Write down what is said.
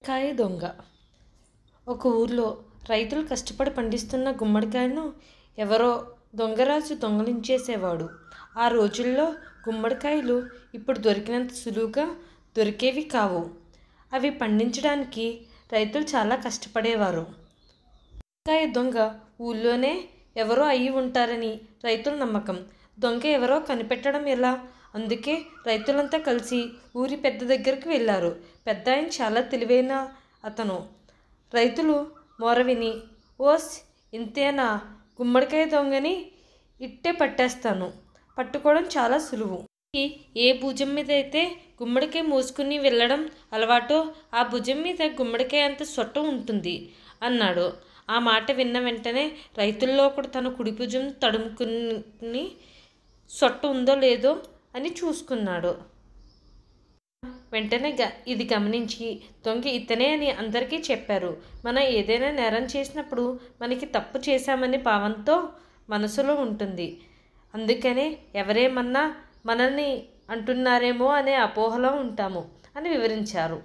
కాయ దొంగ. ఒక ఊర్లో రైతులు కష్టపడి పండిస్తున్న గుమ్మడికాయను ఎవరో దొంగరాజు దొంగలించేసేవాడు. ఆ రోజుల్లో గుమ్మడికాయలు ఇప్పుడు దొరికినంత సులువుగా దొరికేవి కావు. అవి పండించడానికి రైతులు చాలా కష్టపడేవారు. గుమ్మడికాయ దొంగ ఊళ్ళోనే ఎవరో అయి ఉంటారని రైతుల నమ్మకం. దొంగ ఎవరో కనిపెట్టడం ఎలా? అందుకే రైతులంతా కలిసి ఊరి పెద్ద దగ్గరికి వెళ్ళారు. పెద్దాయన చాలా తెలివైన అతను. రైతులు మొరవిని, ఓస్ ఇంతేనా, గుమ్మడికాయ దొంగని ఇట్టే పట్టేస్తాను. పట్టుకోవడం చాలా సులువు. ఏ భుజం మీద అయితే గుమ్మడికాయ మోసుకుని వెళ్ళడం అలవాటో ఆ భుజం మీద గుమ్మడికాయ అంత సొట్ట ఉంటుంది అన్నాడు. ఆ మాట విన్న వెంటనే రైతుల్లో ఒకడు తన కుడి భుజం తడుముకుని సొట్ట ఉందో లేదో అని చూసుకున్నాడు. వెంటనే ఇది గమనించి దొంగ ఇతనే అని అందరికీ చెప్పారు. మనం ఏదైనా నేరం చేసినప్పుడు మనకి తప్పు చేశామనే భావంతో మనసులో ఉంటుంది. అందుకనే ఎవరేమన్నా మనల్ని అంటున్నారేమో అనే అపోహలో ఉంటాము అని వివరించారు.